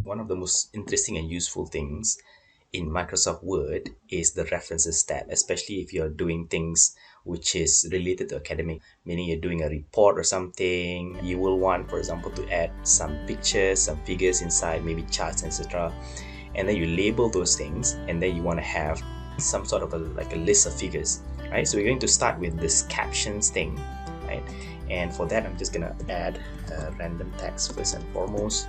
One of the most interesting and useful things in Microsoft Word is the references tab, especially if you're doing things which is related to academic, meaning you're doing a report or something. You will want, for example, to add some pictures, some figures inside, maybe charts, etc. And then you label those things, and then you want to have some sort of like a list of figures, right? So we're going to start with this captions thing, right? And for that, I'm just gonna add random text first and foremost.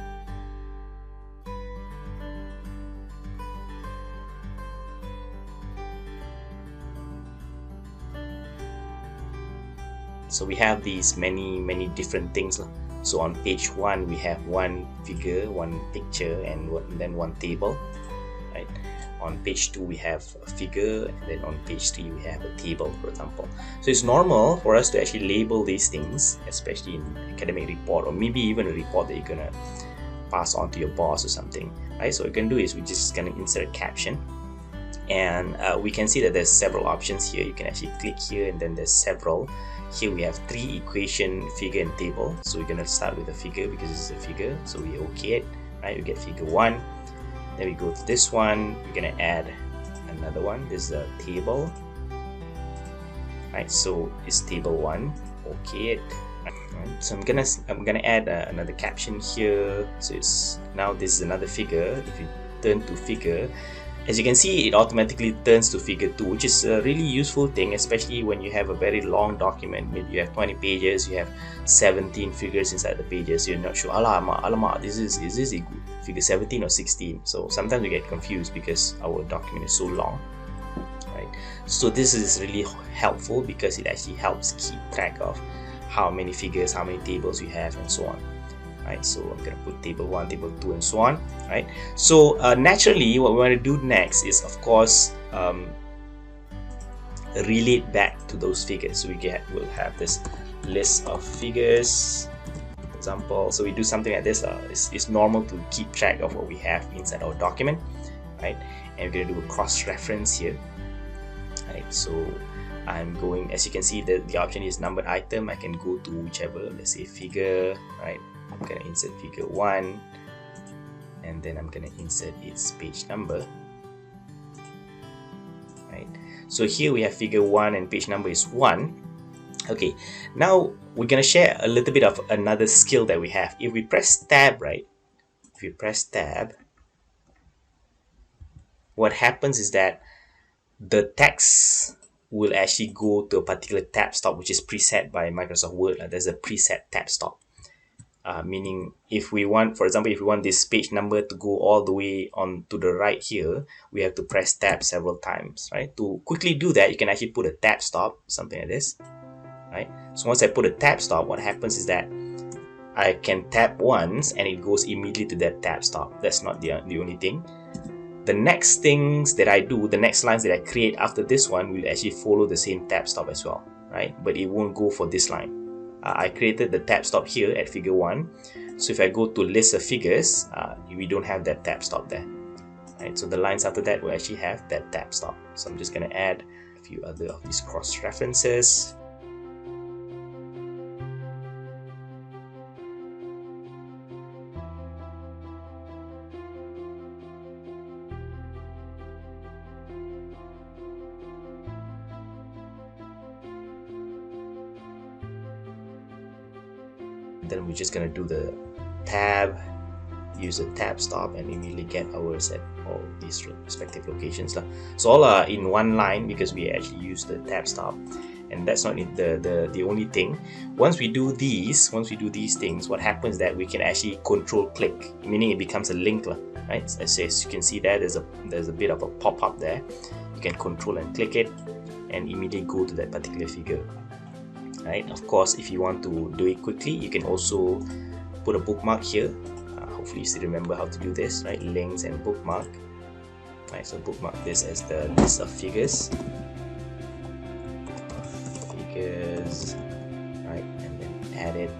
So we have these many different things. So on page 1 we have one figure, one picture, and then one table, right? On page 2 we have a figure, and then on page 3 we have a table, for example. So it's normal for us to actually label these things, especially in academic report, or maybe even a report that you're gonna pass on to your boss or something, right? So what we can do is we're just gonna insert a caption, and we can see that there's several options here. You can actually click here, and then there's several. Here we have 3 equation, figure, and table. So we're going to start with the figure because it's a figure. So we OK it, right? We get figure 1. Then we go to this one. We're going to add another one. This is a table, right? So it's table 1. OK it. Right. So I'm gonna add another caption here. So it's now this is another figure. If you turn to figure, as you can see, it automatically turns to figure 2, which is a really useful thing, especially when you have a very long document. Maybe you have 20 pages, you have 17 figures inside the pages, you're not sure, alamak, is this figure 17 or 16? So sometimes we get confused because our document is so long, right? So this is really helpful because it actually helps keep track of how many figures, how many tables you have, and so on. Right, so I'm going to put table 1, table 2, and so on, right? So naturally what we want to do next is, of course, relate back to those figures. So we'll have this list of figures, for example. So we do something like this. It's normal to keep track of what we have inside our document, right? And we're going to do a cross-reference here, right? So I'm going, as you can see, the option is numbered item. I can go to whichever, let's say figure, right? I'm going to insert figure 1, and then I'm going to insert its page number, right? So here we have figure 1 and page number is 1. Okay, now we're going to share a little bit of another skill that we have. If we press tab, right? If you press tab, what happens is that the text will actually go to a particular tab stop, which is preset by Microsoft Word. There's a preset tab stop. Meaning if we want, for example, if we want this page number to go all the way on to the right here, we have to press tab several times, right? To quickly do that, you can actually put a tab stop, something like this, right? So once I put a tab stop, what happens is that I can tap once and it goes immediately to that tab stop. That's not the only thing. The next things that I do, the next lines that I create after this one will actually follow the same tab stop as well, right? But it won't go for this line. I created the tab stop here at figure 1. So if I go to list of figures, we don't have that tab stop there, right? So the lines after that will actually have that tab stop. So I'm just going to add a few other of these cross references. Then we're just going to do the tab, use the tab stop, and immediately get ours at all these respective locations. So all are in one line because we actually use the tab stop. And that's not the only thing. Once we do these things, what happens is that we can actually control click, meaning it becomes a link, right? As you can see there, there's a bit of a pop-up there. You can control and click it and immediately go to that particular figure. Right? Of course, if you want to do it quickly, you can also put a bookmark here. Hopefully you still remember how to do this, right? Links and bookmark. Right, so bookmark this as the list of figures. Right, and then add it.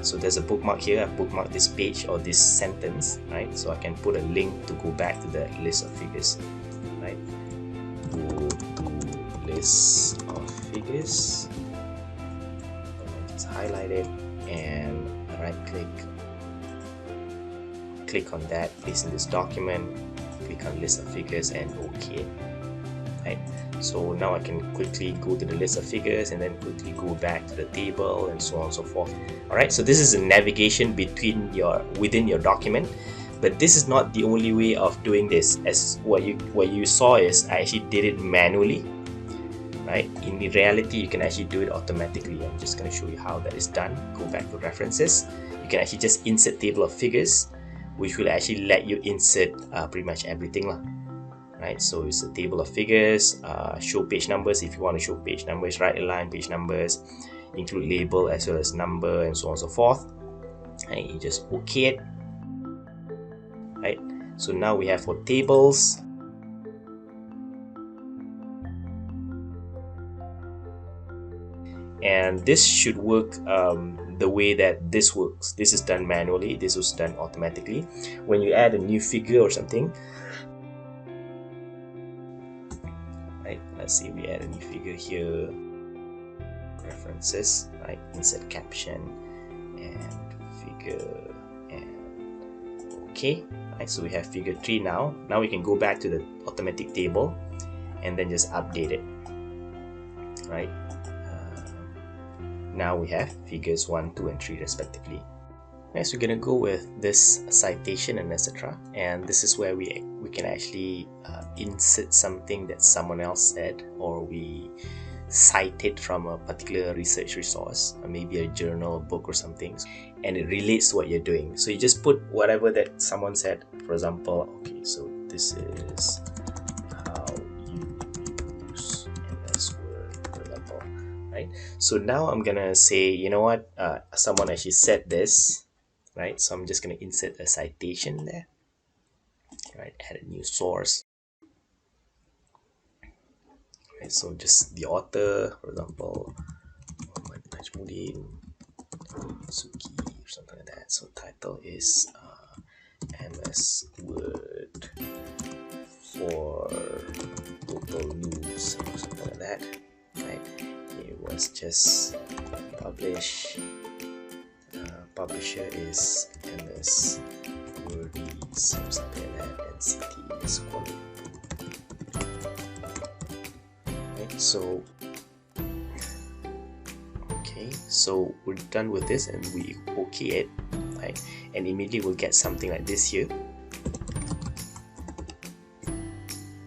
So there's a bookmark here. I've bookmarked this page or this sentence, right? So I can put a link to go back to the list of figures, right? Go to list of figures. figures, and just highlight it and right click on that, paste in this document, click on list of figures and OK. Right, so now I can quickly go to the list of figures and then quickly go back to the table and so on and so forth. Alright, so this is a navigation within your document, but this is not the only way of doing this. As what you saw is I actually did it manually. Right, in reality you can actually do it automatically. I'm just going to show you how that is done. Go back to references. You can actually just insert table of figures, which will actually let you insert pretty much everything lah. Right, so it's a table of figures, show page numbers if you want to show page numbers, right align page numbers, include label as well as number and so on and so forth. And you just OK it. Right, so now we have for tables. And this should work the way that this works. This is done manually, this was done automatically. When you add a new figure or something, right, let's say we add a new figure here, references, right, insert caption and figure and OK. Right, so we have figure 3 now. Now we can go back to the automatic table and then just update it. Right, now we have figures 1, 2 and 3 respectively. Next we're gonna go with this citation and etc. And this is where we can actually insert something that someone else said, or we cite it from a particular research resource, maybe a journal, a book or something, and it relates to what you're doing. So you just put whatever that someone said. For example, okay, so this is how you use MS Word, for example. Right, so now I'm gonna say, you know what, someone actually said this, right? So I'm just gonna insert a citation there, right? Add a new source, right? So just the author, for example, Najmuddin Suki or something like that. So title is MS Word for local news or something like that, right? It was just published. Publisher is MS Wordies, something like that, and city is Kuala Lumpur. Right, so okay, so we're done with this and we OK it, right? And immediately we'll get something like this here.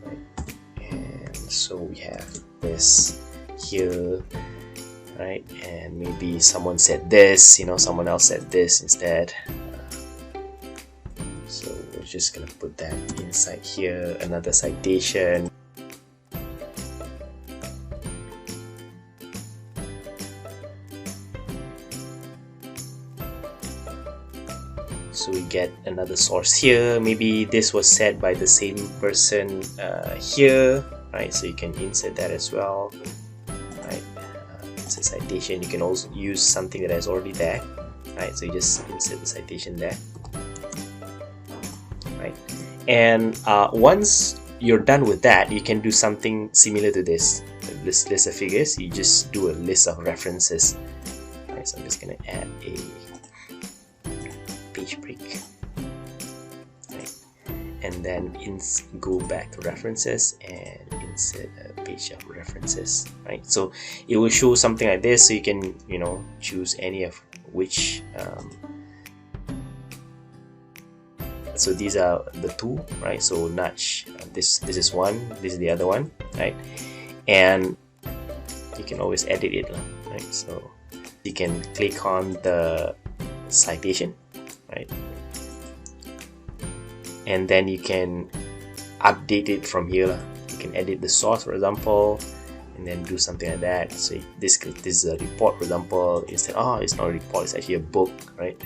Right, and so we have this here. Right, and maybe someone said this, you know, someone else said this instead. So we're just gonna put that inside here, another citation. So we get another source here. Maybe this was said by the same person here, right? So you can insert that as well. A citation, you can also use something that is already there, right? So you just insert the citation there, right? And once you're done with that, you can do something similar to this list of figures. You just do a list of references, right? So I'm just going to add a page break, right? And then go back to references and insert a page of references, right? So it will show something like this, so you can, you know, choose any of which so these are the two, right? So nudge, this is one, this is the other one, right? And you can always edit it, right? So you can click on the citation, right? And then you can update it from here. You can edit the source, for example, and then do something like that. So this is a report, for example. Instead, it's not a report, it's actually a book, right?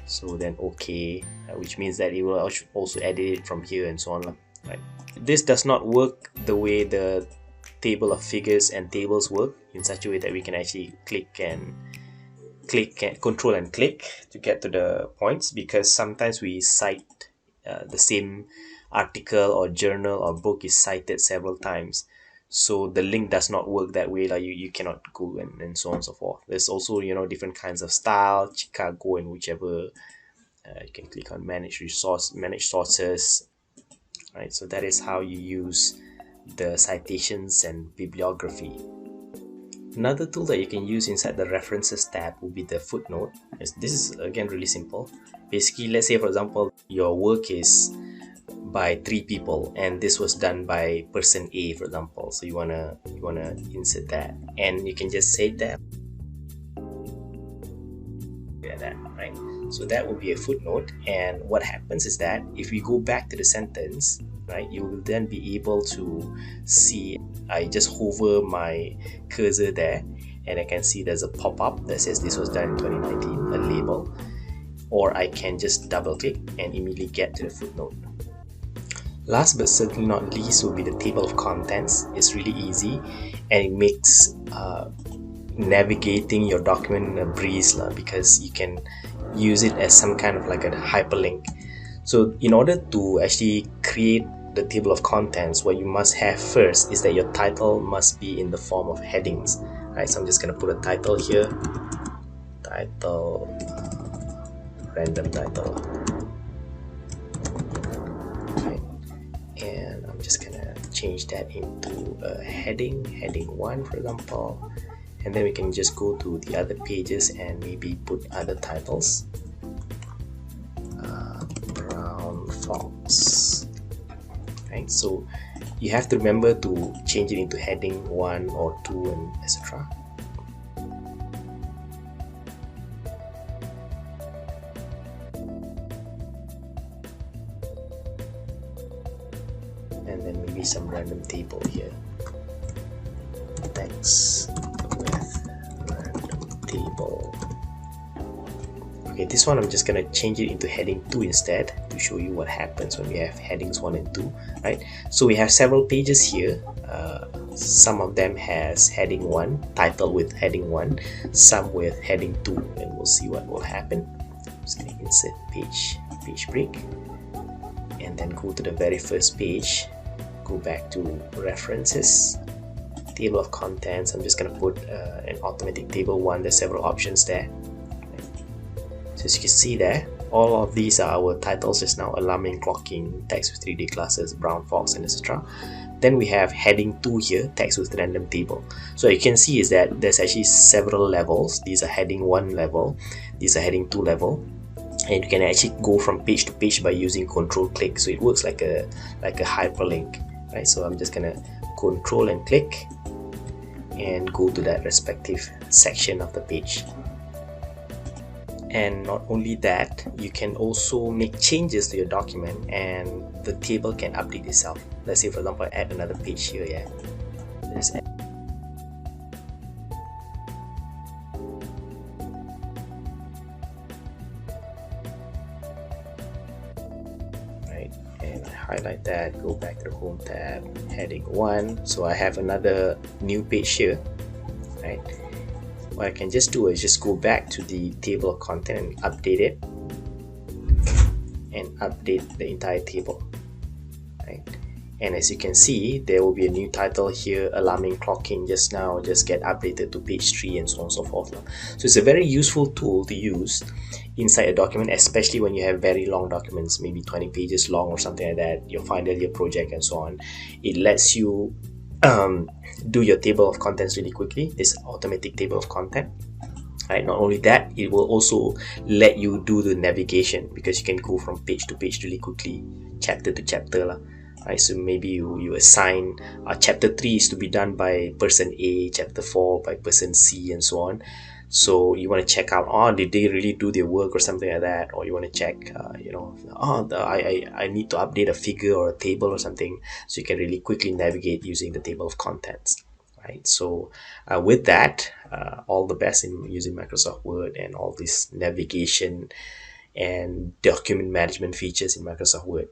So then OK, which means that it will also edit it from here and so on, right? This does not work the way the table of figures and tables work, in such a way that we can actually control and click to get to the points, because sometimes we cite the same article or journal or book is cited several times. so the link does not work that way, like you cannot go and so on and so forth. There's also, you know, different kinds of style, Chicago, and whichever. You can click on manage sources, right? So that is how you use the citations and bibliography. Another tool that you can use inside the references tab will be the footnote. This is again really simple. Basically, let's say for example your work is by 3 people and this was done by person A, for example. So you wanna insert that, and you can just say that. Right? So that will be a footnote, and what happens is that if we go back to the sentence, right, you will then be able to see, I just hover my cursor there and I can see there's a pop-up that says this was done in 2019, a label, or I can just double click and immediately get to the footnote. Last but certainly not least will be the table of contents. It's really easy and it makes navigating your document a breeze, because you can use it as some kind of like a hyperlink. So in order to actually create the table of contents, what you must have first is that your title must be in the form of headings. Right, so I'm just going to put a title here, title, random title, right, and I'm just going to change that into a heading 1, for example. And then we can just go to the other pages and maybe put other titles. Brown fox. Right, so you have to remember to change it into heading 1 or 2 and etc. And then maybe some random table here. Text. Okay, this one I'm just gonna change it into heading 2 instead to show you what happens when we have headings 1 and 2, right? So we have several pages here. Some of them has heading 1, title with heading 1, some with heading 2, and we'll see what will happen. I'm just gonna insert page break, and then go to the very first page, go back to references, table of contents. I'm just going to put an automatic table 1. There's several options there. So as you can see there, all of these are our titles just now: alarming, clocking, text with 3D classes, brown fox, and etc. Then we have heading 2 here, text with random table. So you can see is that there's actually several levels. These are heading 1 level, these are heading 2 level, and you can actually go from page to page by using control click. So it works like a hyperlink, right? So I'm just gonna control and click and go to that respective section of the page. And not only that, you can also make changes to your document and the table can update itself. Let's say for example, add another page here. Yeah, let's add. Right, and I highlight that, go back to the home tab, heading 1. So I have another new page here, right? What I can just do is just go back to the table of content and update it, and update the entire table, right? And as you can see, there will be a new title here, alarming clocking just now, just get updated to page 3 and so on and so forth. So it's a very useful tool to use inside a document, especially when you have very long documents, maybe 20 pages long or something like that, your final year project and so on. It lets you do your table of contents really quickly, this automatic table of content, right? Not only that, it will also let you do the navigation, because you can go from page to page really quickly, chapter to chapter, right? So maybe you assign chapter 3 is to be done by person A, chapter 4 by person C, and so on. So you want to check out, did they really do their work or something like that, or you want to check I need to update a figure or a table or something, so you can really quickly navigate using the table of contents, right? So with that, all the best in using Microsoft Word and all this navigation and document management features in Microsoft Word.